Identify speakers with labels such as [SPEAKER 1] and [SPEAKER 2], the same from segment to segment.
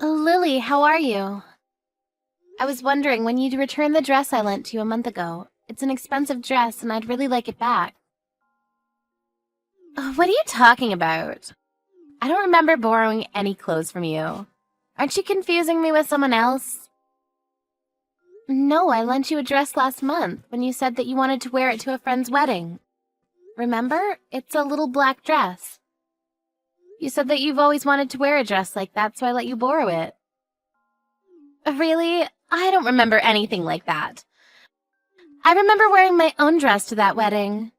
[SPEAKER 1] Oh, Lily, how are you? I was wondering when you'd return the dress I lent to you a month ago. It's an expensive dress, and I'd really like it back. What are you talking about? I don't remember borrowing any clothes from you. Aren't you confusing me with someone else? No, I lent you a dress last month when you said that you wanted to wear it to a friend's wedding. Remember? It's a little black dress. You said that you've always wanted to wear a dress like that, so I let you borrow it. Really? I don't remember anything like that. I remember wearing my own dress to that wedding.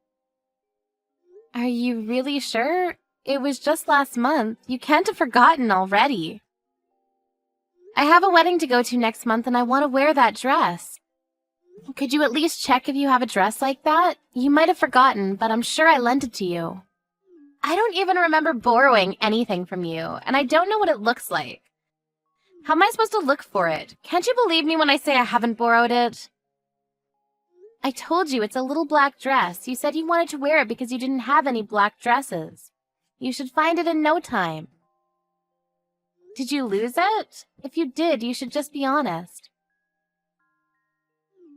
[SPEAKER 1] Are you really sure? It was just last month. You can't have forgotten already. I have a wedding to go to next month and I want to wear that dress. Could you at least check if you have a dress like that? You might have forgotten, but I'm sure I lent it to you. I don't even remember borrowing anything from you, and I don't know what it looks like. How am I supposed to look for it? Can't you believe me when I say I haven't borrowed it? I told you it's a little black dress. You said you wanted to wear it because you didn't have any black dresses. You should find it in no time. Did you lose it? If you did, you should just be honest.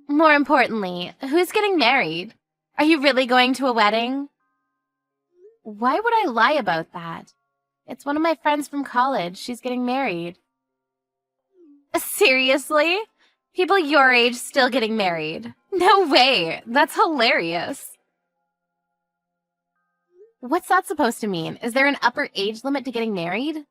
[SPEAKER 1] More importantly, who's getting married? Are you really going to a wedding? Why would I lie about that? It's one of my friends from college. She's getting married. Seriously? People your age still getting married? No way! That's hilarious. What's that supposed to mean? Is there an upper age limit to getting married?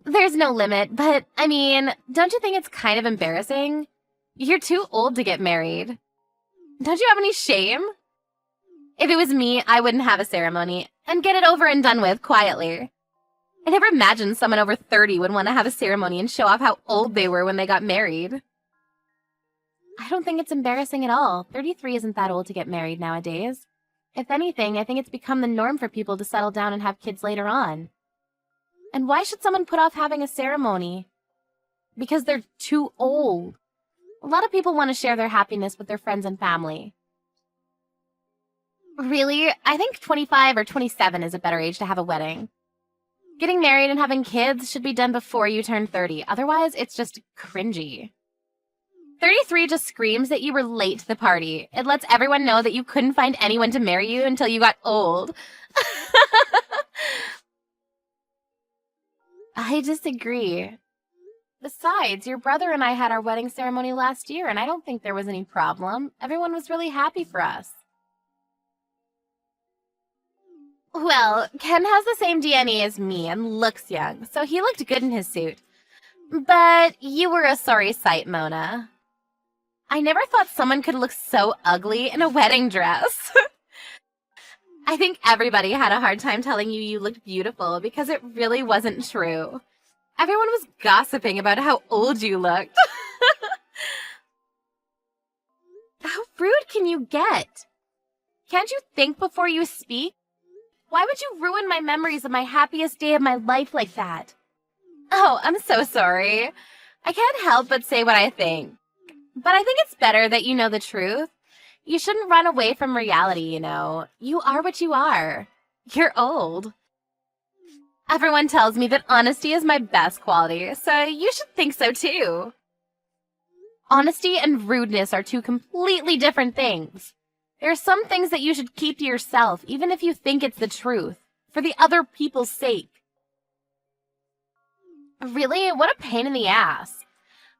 [SPEAKER 1] There's no limit, but, I mean, don't you think it's kind of embarrassing? You're too old to get married. Don't you have any shame? If it was me, I wouldn't have a ceremony and get it over and done with quietly. I never imagined someone over 30 would want to have a ceremony and show off how old they were when they got married. I don't think it's embarrassing at all. 33 isn't that old to get married nowadays. If anything, I think it's become the norm for people to settle down and have kids later on. And why should someone put off having a ceremony? Because they're too old. A lot of people want to share their happiness with their friends and family. Really? I think 25 or 27 is a better age to have a wedding. Getting married and having kids should be done before you turn 30. Otherwise, it's just cringy. 33 just screams that you were late to the party. It lets everyone know that you couldn't find anyone to marry you until you got old. I disagree. Besides, your brother and I had our wedding ceremony last year, and I don't think there was any problem. Everyone was really happy for us. Well, Ken has the same DNA as me and looks young, so he looked good in his suit. But you were a sorry sight, Mona. I never thought someone could look so ugly in a wedding dress. I think everybody had a hard time telling you you looked beautiful because it really wasn't true. Everyone was gossiping about how old you looked. How rude can you get? Can't you think before you speak? Why would you ruin my memories of my happiest day of my life like that? Oh, I'm so sorry. I can't help but say what I think. But I think it's better that you know the truth. You shouldn't run away from reality, you know. You are what you are. You're old. Everyone tells me that honesty is my best quality, so you should think so too. Honesty and rudeness are two completely different things. There are some things that you should keep to yourself, even if you think it's the truth, for the other people's sake. Really? What a pain in the ass.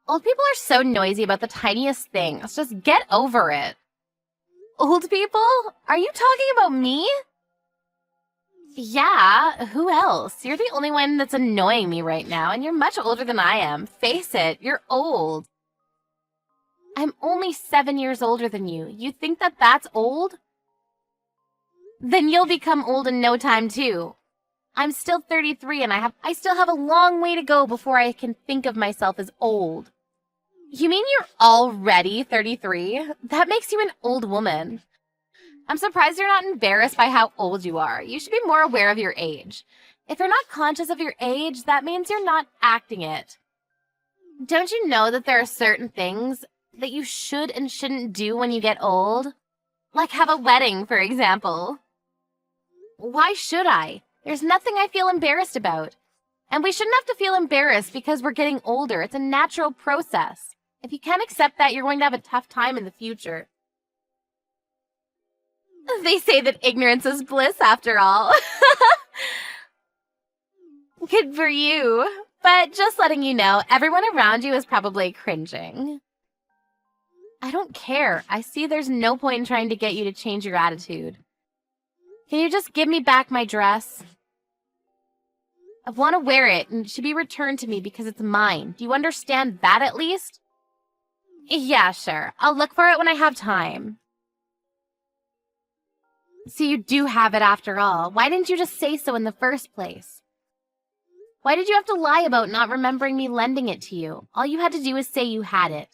[SPEAKER 1] Old people are so noisy about the tiniest things. Just get over it. Old people? Are you talking about me? Yeah, who else? You're the only one that's annoying me right now, and you're much older than I am. Face it, you're old. I'm only 7 years older than you. You think that that's old? Then you'll become old in no time, too. I'm still 33, and I still have a long way to go before I can think of myself as old. You mean you're already 33? That makes you an old woman. I'm surprised you're not embarrassed by how old you are. You should be more aware of your age. If you're not conscious of your age, that means you're not acting it. Don't you know that there are certain things that you should and shouldn't do when you get old? Like have a wedding, for example. Why should I? There's nothing I feel embarrassed about. And we shouldn't have to feel embarrassed because we're getting older. It's a natural process. If you can't accept that, you're going to have a tough time in the future. They say that ignorance is bliss after all. Good for you. But just letting you know, everyone around you is probably cringing. I don't care. I see there's no point in trying to get you to change your attitude. Can you just give me back my dress? I want to wear it, and it should be returned to me because it's mine. Do you understand that at least? Yeah, sure. I'll look for it when I have time. So you do have it after all. Why didn't you just say so in the first place? Why did you have to lie about not remembering me lending it to you? All you had to do was say you had it.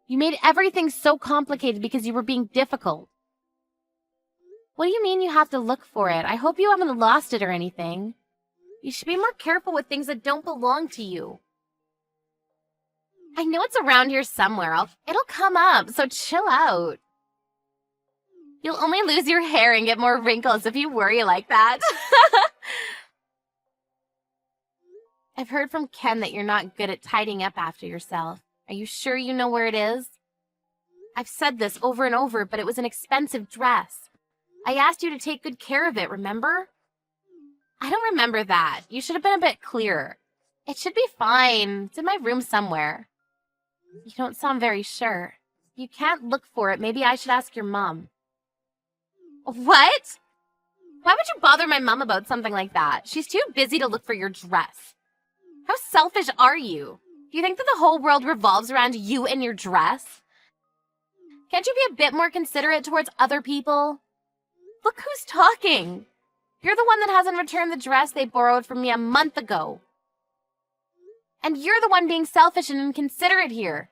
[SPEAKER 1] You made everything so complicated because you were being difficult. What do you mean you have to look for it? I hope you haven't lost it or anything. You should be more careful with things that don't belong to you. I know it's around here somewhere. It'll come up, so chill out. You'll only lose your hair and get more wrinkles if you worry like that. I've heard from Ken that you're not good at tidying up after yourself. Are you sure you know where it is? I've said this over and over, but it was an expensive dress. I asked you to take good care of it, remember? I don't remember that. You should have been a bit clearer. It should be fine. It's in my room somewhere. You don't sound very sure. If you can't look for it, maybe I should ask your mom. What? Why would you bother my mom about something like that? She's too busy to look for your dress. How selfish are you? Do you think that the whole world revolves around you and your dress? Can't you be a bit more considerate towards other people? Look who's talking. You're the one that hasn't returned the dress they borrowed from me a month ago. And you're the one being selfish and inconsiderate here.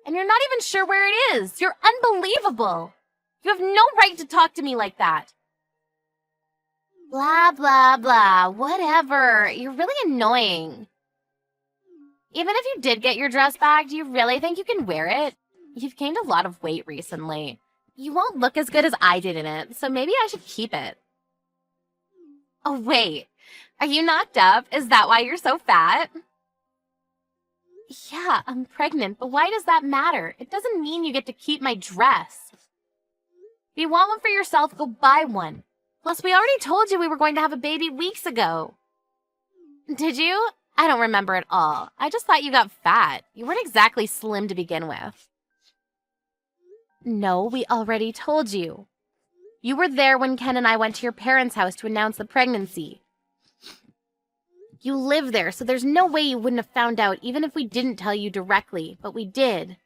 [SPEAKER 1] And you're not even sure where it is. You're unbelievable. You have no right to talk to me like that. Blah, blah, blah. Whatever. You're really annoying. Even if you did get your dress back, do you really think you can wear it? You've gained a lot of weight recently. You won't look as good as I did in it, so maybe I should keep it. Oh, wait. Are you knocked up? Is that why you're so fat? Yeah, I'm pregnant, but why does that matter? It doesn't mean you get to keep my dress. If you want one for yourself, go buy one. Plus, we already told you we were going to have a baby weeks ago. Did you? I don't remember at all. I just thought you got fat. You weren't exactly slim to begin with. No, we already told you. You were there when Ken and I went to your parents' house to announce the pregnancy. You live there, so there's no way you wouldn't have found out even if we didn't tell you directly, but we did.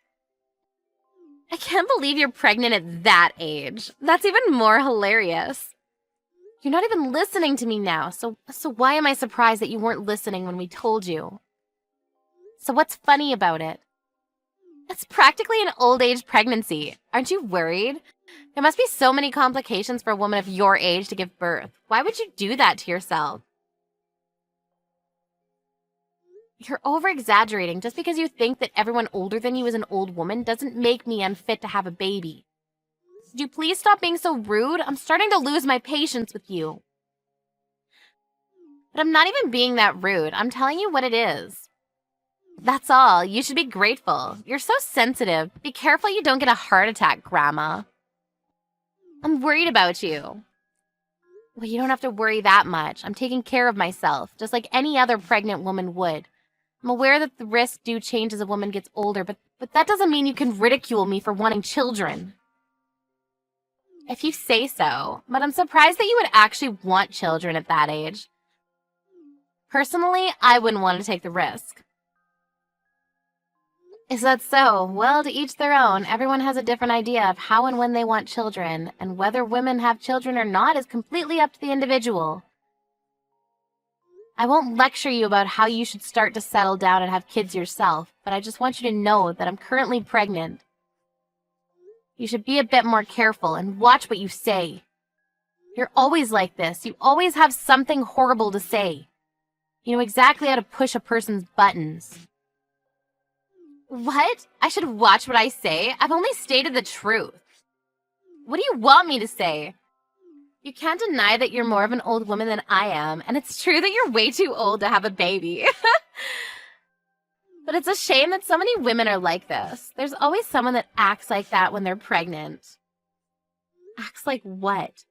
[SPEAKER 1] I can't believe you're pregnant at that age. That's even more hilarious. You're not even listening to me now, so why am I surprised that you weren't listening when we told you? So what's funny about it? It's practically an old age pregnancy. Aren't you worried? There must be so many complications for a woman of your age to give birth. Why would you do that to yourself? You're over-exaggerating. Just because you think that everyone older than you is an old woman doesn't make me unfit to have a baby. Could you please stop being so rude? I'm starting to lose my patience with you. But I'm not even being that rude. I'm telling you what it is. That's all. You should be grateful. You're so sensitive. Be careful you don't get a heart attack, Grandma. I'm worried about you. Well, you don't have to worry that much. I'm taking care of myself, just like any other pregnant woman would. I'm aware that the risks do change as a woman gets older, but that doesn't mean you can ridicule me for wanting children. If you say so, but I'm surprised that you would actually want children at that age. Personally, I wouldn't want to take the risk. Is that so? Well, to each their own. Everyone has a different idea of how and when they want children, and whether women have children or not is completely up to the individual. I won't lecture you about how you should start to settle down and have kids yourself, but I just want you to know that I'm currently pregnant. You should be a bit more careful and watch what you say. You're always like this. You always have something horrible to say. You know exactly how to push a person's buttons. What? I should watch what I say? I've only stated the truth. What do you want me to say? You can't deny that you're more of an old woman than I am, and it's true that you're way too old to have a baby. But it's a shame that so many women are like this. There's always someone that acts like that when they're pregnant. Acts like what?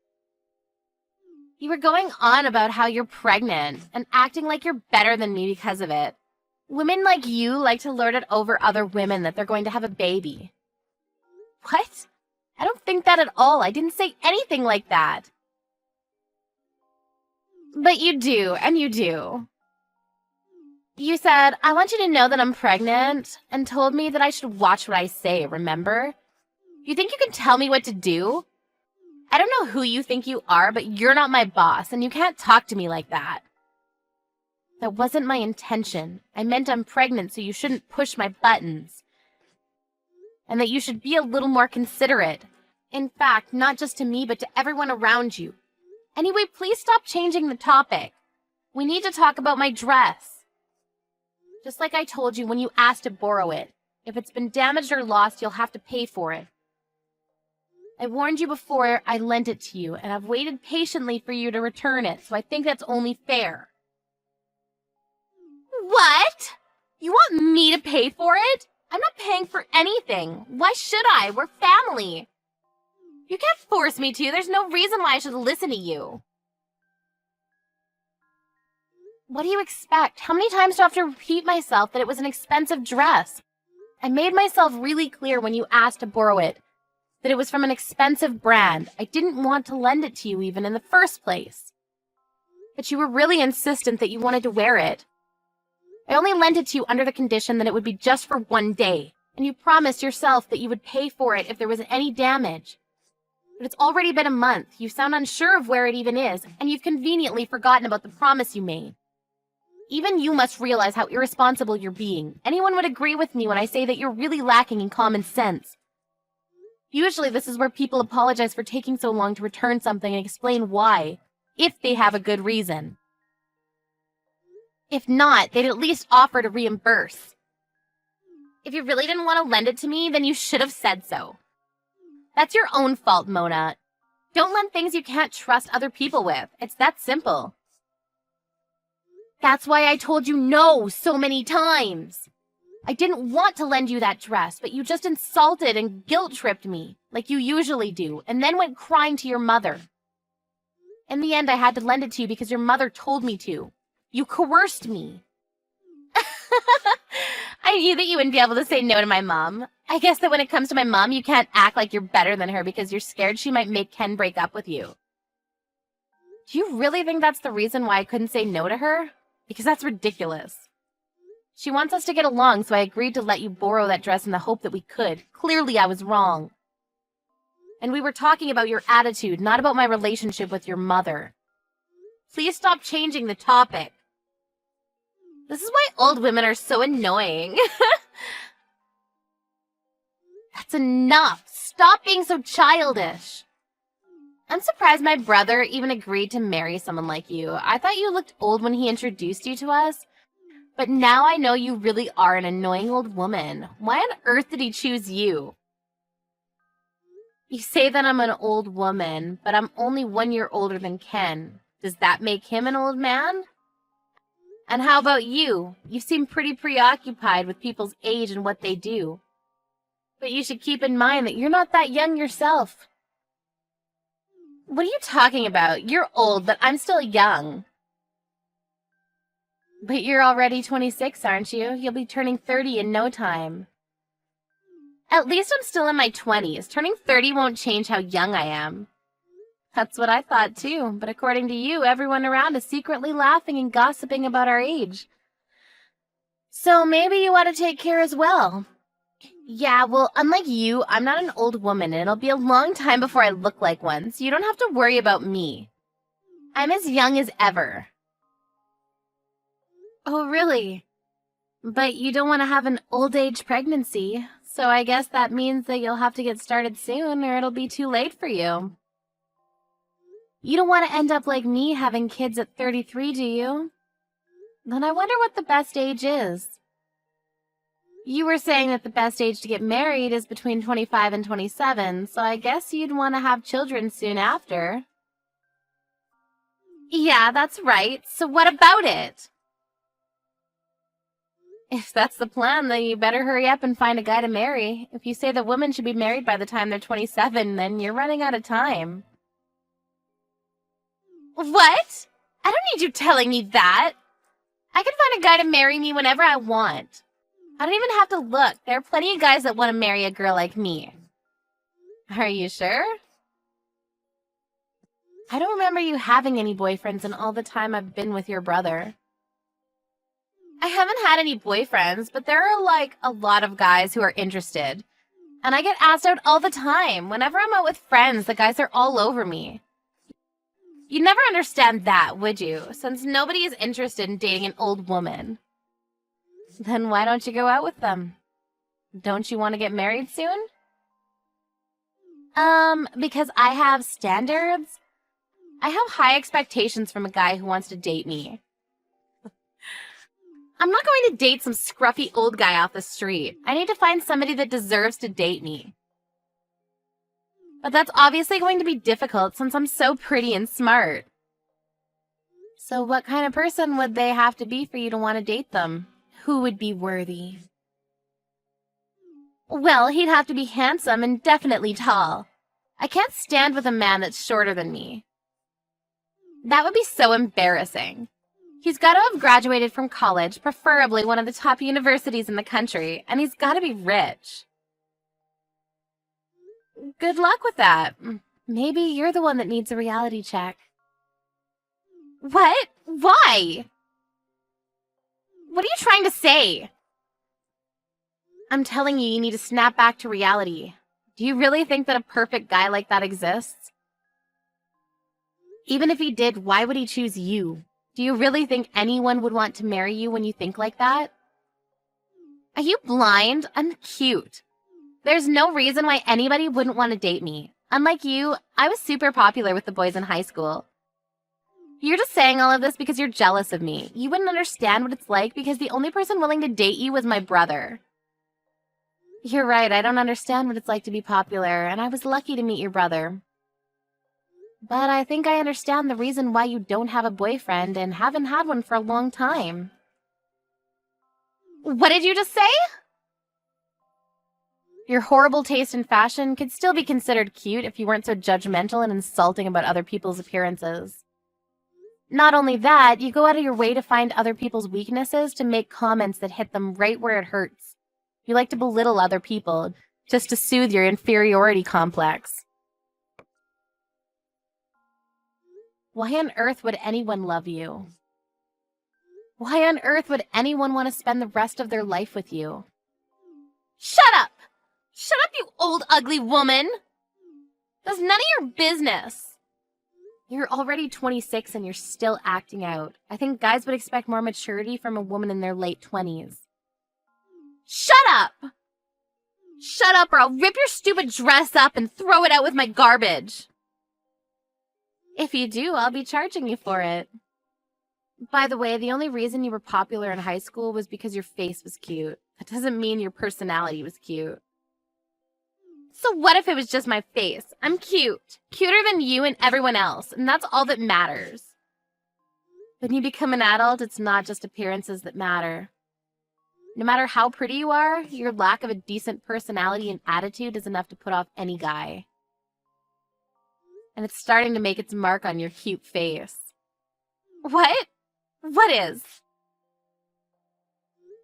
[SPEAKER 1] You were going on about how you're pregnant and acting like you're better than me because of it. Women like you like to lord it over other women that they're going to have a baby. What? I don't think that at all. I didn't say anything like that. But you do, and you do. You said, I want you to know that I'm pregnant, and told me that I should watch what I say, remember? You think you can tell me what to do? I don't know who you think you are, but you're not my boss, and you can't talk to me like that. That wasn't my intention. I meant I'm pregnant, so you shouldn't push my buttons. And that you should be a little more considerate. In fact, not just to me, but to everyone around you. Anyway, please stop changing the topic. We need to talk about my dress. Just like I told you when you asked to borrow it. If it's been damaged or lost, you'll have to pay for it. I warned you before I lent it to you, and I've waited patiently for you to return it, so I think that's only fair. What? You want me to pay for it? I'm not paying for anything. Why should I? We're family. You can't force me to. There's no reason why I should listen to you. What do you expect? How many times do I have to repeat myself that it was an expensive dress? I made myself really clear when you asked to borrow it that it was from an expensive brand. I didn't want to lend it to you even in the first place. But you were really insistent that you wanted to wear it. I only lent it to you under the condition that it would be just for one day, and you promised yourself that you would pay for it if there was any damage. But it's already been a month. You sound unsure of where it even is, and you've conveniently forgotten about the promise you made. Even you must realize how irresponsible you're being. Anyone would agree with me when I say that you're really lacking in common sense. Usually this is where people apologize for taking so long to return something and explain why, if they have a good reason. If not, they'd at least offer to reimburse. If you really didn't want to lend it to me, then you should have said so. That's your own fault, Mona. Don't lend things you can't trust other people with. It's that simple. That's why I told you no so many times. I didn't want to lend you that dress, but you just insulted and guilt-tripped me, like you usually do, and then went crying to your mother. In the end, I had to lend it to you because your mother told me to. You coerced me. I knew that you wouldn't be able to say no to my mom. I guess that when it comes to my mom, you can't act like you're better than her because you're scared she might make Ken break up with you. Do you really think that's the reason why I couldn't say no to her? Because that's ridiculous. She wants us to get along, so I agreed to let you borrow that dress in the hope that we could. Clearly, I was wrong. And we were talking about your attitude, not about my relationship with your mother. Please stop changing the topic. This is why old women are so annoying. That's enough. Stop being so childish. I'm surprised my brother even agreed to marry someone like you. I thought you looked old when he introduced you to us. But now I know you really are an annoying old woman. Why on earth did he choose you? You say that I'm an old woman, but I'm only 1 year older than Ken. Does that make him an old man? And how about you? You seem pretty preoccupied with people's age and what they do. But you should keep in mind that you're not that young yourself. What are you talking about? You're old, but I'm still young. But you're already 26, aren't you? You'll be turning 30 in no time. At least I'm still in my 20s. Turning 30 won't change how young I am. That's what I thought too, but according to you, everyone around is secretly laughing and gossiping about our age. So maybe you ought to take care as well. Yeah, well, unlike you, I'm not an old woman, and it'll be a long time before I look like one, so you don't have to worry about me. I'm as young as ever. Oh, really? But you don't want to have an old age pregnancy, so I guess that means that you'll have to get started soon, or it'll be too late for you. You don't want to end up like me having kids at 33, do you? Then I wonder what the best age is. You were saying that the best age to get married is between 25 and 27, so I guess you'd want to have children soon after. Yeah, that's right. So what about it? If that's the plan, then you better hurry up and find a guy to marry. If you say that women should be married by the time they're 27, then you're running out of time. What? I don't need you telling me that. I can find a guy to marry me whenever I want. I don't even have to look. There are plenty of guys that want to marry a girl like me. Are you sure? I don't remember you having any boyfriends in all the time I've been with your brother. I haven't had any boyfriends, but there are a lot of guys who are interested. And I get asked out all the time. Whenever I'm out with friends, the guys are all over me. You'd never understand that, would you? Since nobody is interested in dating an old woman. Then why don't you go out with them? Don't you want to get married soon? Because I have standards. I have high expectations from a guy who wants to date me. I'm not going to date some scruffy old guy off the street. I need to find somebody that deserves to date me. But that's obviously going to be difficult since I'm so pretty and smart. So what kind of person would they have to be for you to want to date them? Who would be worthy? Well, he'd have to be handsome and definitely tall. I can't stand with a man that's shorter than me. That would be so embarrassing. He's got to have graduated from college, preferably one of the top universities in the country, and he's got to be rich. Good luck with that. Maybe you're the one that needs a reality check. What? Why? What are you trying to say? I'm telling you, you need to snap back to reality. Do you really think that a perfect guy like that exists? Even if he did, why would he choose you? Do you really think anyone would want to marry you when you think like that? Are you blind? I'm cute. There's no reason why anybody wouldn't want to date me. Unlike you, I was super popular with the boys in high school. You're just saying all of this because you're jealous of me. You wouldn't understand what it's like because the only person willing to date you was my brother. You're right, I don't understand what it's like to be popular, and I was lucky to meet your brother. But I think I understand the reason why you don't have a boyfriend and haven't had one for a long time. What did you just say? Your horrible taste in fashion could still be considered cute if you weren't so judgmental and insulting about other people's appearances. Not only that, you go out of your way to find other people's weaknesses to make comments that hit them right where it hurts. You like to belittle other people just to soothe your inferiority complex. Why on earth would anyone love you? Why on earth would anyone want to spend the rest of their life with you? Shut up! Shut up, you old ugly woman! That's none of your business. You're already 26 and you're still acting out. I think guys would expect more maturity from a woman in their late 20s. Shut up! Shut up or I'll rip your stupid dress up and throw it out with my garbage. If you do, I'll be charging you for it. By the way, the only reason you were popular in high school was because your face was cute. That doesn't mean your personality was cute. So what if it was just my face? I'm cute. Cuter than you and everyone else, and that's all that matters. When you become an adult, it's not just appearances that matter. No matter how pretty you are, your lack of a decent personality and attitude is enough to put off any guy. And it's starting to make its mark on your cute face. What? What is?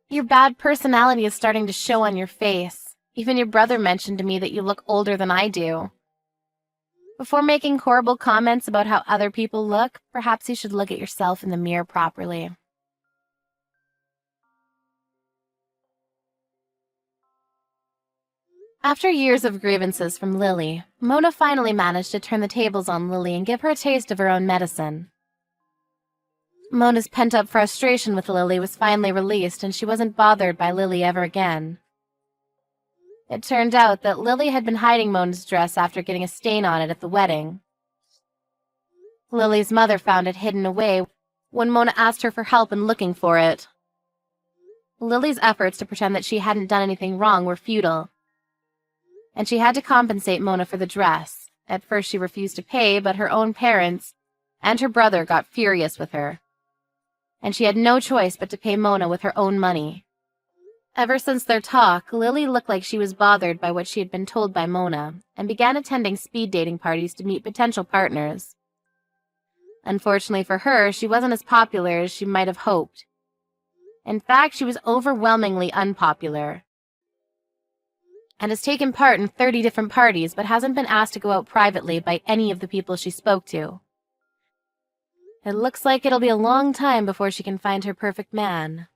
[SPEAKER 1] Your bad personality is starting to show on your face. Even your brother mentioned to me that you look older than I do. Before making horrible comments about how other people look, perhaps you should look at yourself in the mirror properly. After years of grievances from Lily, Mona finally managed to turn the tables on Lily and give her a taste of her own medicine. Mona's pent-up frustration with Lily was finally released, and she wasn't bothered by Lily ever again. It turned out that Lily had been hiding Mona's dress after getting a stain on it at the wedding. Lily's mother found it hidden away when Mona asked her for help in looking for it. Lily's efforts to pretend that she hadn't done anything wrong were futile, and she had to compensate Mona for the dress. At first she refused to pay, but her own parents and her brother got furious with her, and she had no choice but to pay Mona with her own money. Ever since their talk, Lily looked like she was bothered by what she had been told by Mona, and began attending speed dating parties to meet potential partners. Unfortunately for her, she wasn't as popular as she might have hoped. In fact, she was overwhelmingly unpopular, and has taken part in 30 different parties, but hasn't been asked to go out privately by any of the people she spoke to. It looks like it'll be a long time before she can find her perfect man.